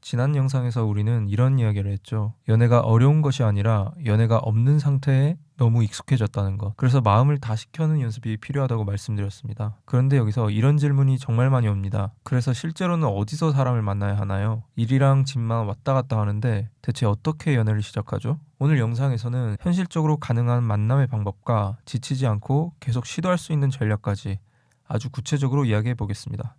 지난 영상에서 우리는 이런 이야기를 했죠. 연애가 어려운 것이 아니라 연애가 없는 상태에 너무 익숙해졌다는 것. 그래서 마음을 다시 켜는 연습이 필요하다고 말씀드렸습니다. 그런데 여기서 이런 질문이 정말 많이 옵니다. 그래서 실제로는 어디서 사람을 만나야 하나요? 일이랑 집만 왔다 갔다 하는데 대체 어떻게 연애를 시작하죠? 오늘 영상에서는 현실적으로 가능한 만남의 방법과 지치지 않고 계속 시도할 수 있는 전략까지 아주 구체적으로 이야기해 보겠습니다.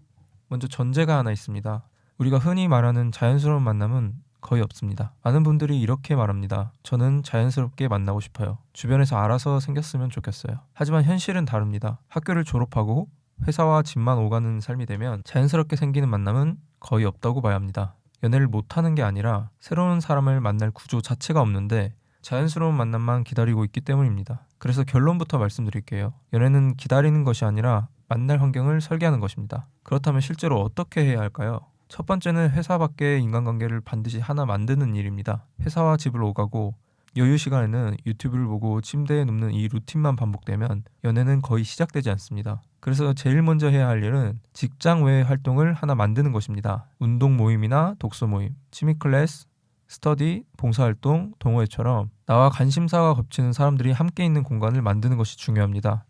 먼저 전제가 하나 있습니다. 우리가 흔히 말하는 자연스러운 만남은 거의 없습니다. 많은 분들이 이렇게 말합니다. 저는 자연스럽게 만나고 싶어요. 주변에서 알아서 생겼으면 좋겠어요. 하지만 현실은 다릅니다. 학교를 졸업하고 회사와 집만 오가는 삶이 되면 자연스럽게 생기는 만남은 거의 없다고 봐야 합니다. 연애를 못하는 게 아니라 새로운 사람을 만날 구조 자체가 없는데 자연스러운 만남만 기다리고 있기 때문입니다. 그래서 결론부터 말씀드릴게요. 연애는 기다리는 것이 아니라 만날 환경을 설계하는 것입니다. 그렇다면 실제로 어떻게 해야 할까요? 첫 번째는 회사 밖의 인간관계를 반드시 하나 만드는 일입니다. 회사와 집을 오가고 여유 시간에는 유튜브를 보고 침대에 눕는 이 루틴만 반복되면 연애는 거의 시작되지 않습니다. 그래서 제일 먼저 해야 할 일은 직장 외의 활동을 하나 만드는 것입니다. 운동 모임이나 독서 모임, 취미 클래스, 스터디, 봉사활동, 동호회처럼 나와 관심사가 겹치는 사람들이 함께 있는 공간을 만드는 것이 중요합니다.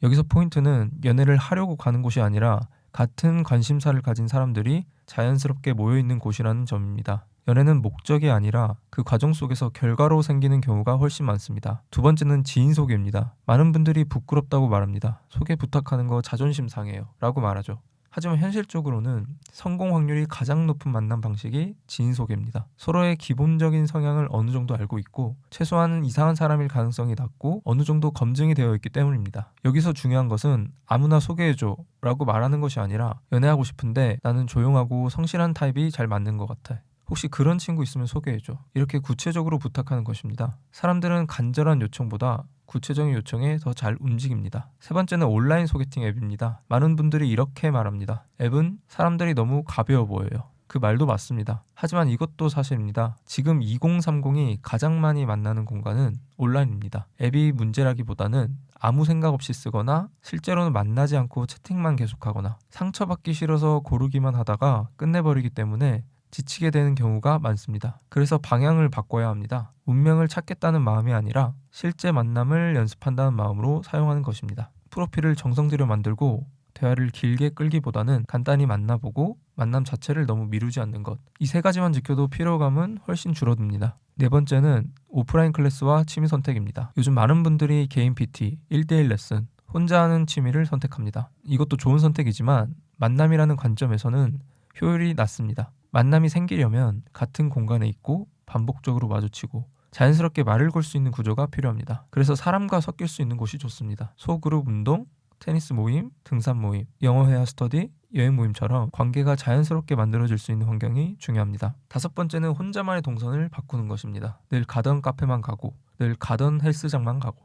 여기서 포인트는 연애를 하려고 가는 곳이 아니라 같은 관심사를 가진 사람들이 자연스럽게 모여있는 곳이라는 점입니다. 연애는 목적이 아니라 그 과정 속에서 결과로 생기는 경우가 훨씬 많습니다. 두 번째는 지인 소개입니다. 많은 분들이 부끄럽다고 말합니다. 소개 부탁하는 거 자존심 상해요 라고 말하죠. 하지만 현실적으로는 성공 확률이 가장 높은 만남 방식이 지인 소개입니다. 서로의 기본적인 성향을 어느 정도 알고 있고 최소한 이상한 사람일 가능성이 낮고 어느 정도 검증이 되어 있기 때문입니다. 여기서 중요한 것은 아무나 소개해줘 라고 말하는 것이 아니라 연애하고 싶은데 나는 조용하고 성실한 타입이 잘 맞는 것 같아. 혹시 그런 친구 있으면 소개해줘. 이렇게 구체적으로 부탁하는 것입니다. 사람들은 간절한 요청보다 구체적인 요청에 더 잘 움직입니다. 세 번째는 온라인 소개팅 앱입니다. 많은 분들이 이렇게 말합니다. 앱은 사람들이 너무 가벼워 보여요. 그 말도 맞습니다. 하지만 이것도 사실입니다. 지금 2030이 가장 많이 만나는 공간은 온라인입니다. 앱이 문제라기보다는 아무 생각 없이 쓰거나 실제로는 만나지 않고 채팅만 계속하거나 상처받기 싫어서 고르기만 하다가 끝내버리기 때문에 지치게 되는 경우가 많습니다. 그래서 방향을 바꿔야 합니다. 운명을 찾겠다는 마음이 아니라 실제 만남을 연습한다는 마음으로 사용하는 것입니다. 프로필을 정성 들여 만들고 대화를 길게 끌기보다는 간단히 만나보고 만남 자체를 너무 미루지 않는 것. 이 세 가지만 지켜도 피로감은 훨씬 줄어듭니다. 네 번째는 오프라인 클래스와 취미 선택입니다. 요즘 많은 분들이 개인 PT, 1대1 레슨, 혼자 하는 취미를 선택합니다. 이것도 좋은 선택이지만 만남이라는 관점에서는 효율이 낮습니다. 만남이 생기려면 같은 공간에 있고 반복적으로 마주치고 자연스럽게 말을 걸 수 있는 구조가 필요합니다. 그래서 사람과 섞일 수 있는 곳이 좋습니다. 소그룹 운동, 테니스 모임, 등산 모임, 영어 회화 스터디, 여행 모임처럼 관계가 자연스럽게 만들어질 수 있는 환경이 중요합니다. 다섯 번째는 혼자만의 동선을 바꾸는 것입니다. 늘 가던 카페만 가고 늘 가던 헬스장만 가고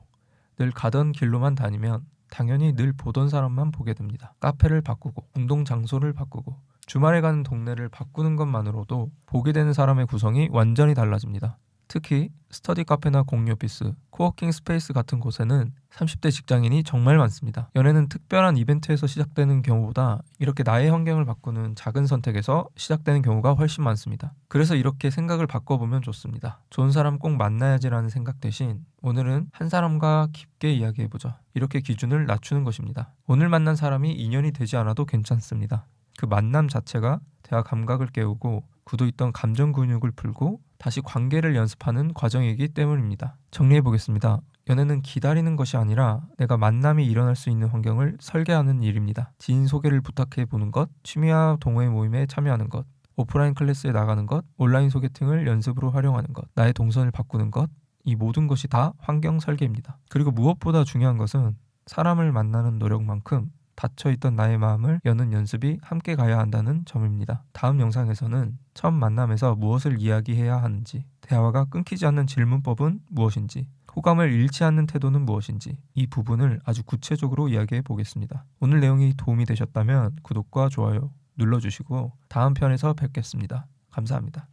늘 가던 길로만 다니면 당연히 늘 보던 사람만 보게 됩니다. 카페를 바꾸고 운동 장소를 바꾸고 주말에 가는 동네를 바꾸는 것만으로도 보게 되는 사람의 구성이 완전히 달라집니다. 특히 스터디 카페나 공유 오피스, 코워킹 스페이스 같은 곳에는 30대 직장인이 정말 많습니다. 연애는 특별한 이벤트에서 시작되는 경우보다 이렇게 나의 환경을 바꾸는 작은 선택에서 시작되는 경우가 훨씬 많습니다. 그래서 이렇게 생각을 바꿔보면 좋습니다. 좋은 사람 꼭 만나야지라는 생각 대신 오늘은 한 사람과 깊게 이야기해보자. 이렇게 기준을 낮추는 것입니다. 오늘 만난 사람이 인연이 되지 않아도 괜찮습니다. 그 만남 자체가 대화 감각을 깨우고 굳어있던 감정 근육을 풀고 다시 관계를 연습하는 과정이기 때문입니다. 정리해보겠습니다. 연애는 기다리는 것이 아니라 내가 만남이 일어날 수 있는 환경을 설계하는 일입니다. 지인 소개를 부탁해보는 것, 취미와 동호회 모임에 참여하는 것, 오프라인 클래스에 나가는 것, 온라인 소개팅을 연습으로 활용하는 것, 나의 동선을 바꾸는 것, 이 모든 것이 다 환경 설계입니다. 그리고 무엇보다 중요한 것은 사람을 만나는 노력만큼 닫혀있던 나의 마음을 여는 연습이 함께 가야 한다는 점입니다. 다음 영상에서는 첫 만남에서 무엇을 이야기해야 하는지, 대화가 끊기지 않는 질문법은 무엇인지, 호감을 잃지 않는 태도는 무엇인지 이 부분을 아주 구체적으로 이야기해 보겠습니다. 오늘 내용이 도움이 되셨다면 구독과 좋아요 눌러주시고 다음 편에서 뵙겠습니다. 감사합니다.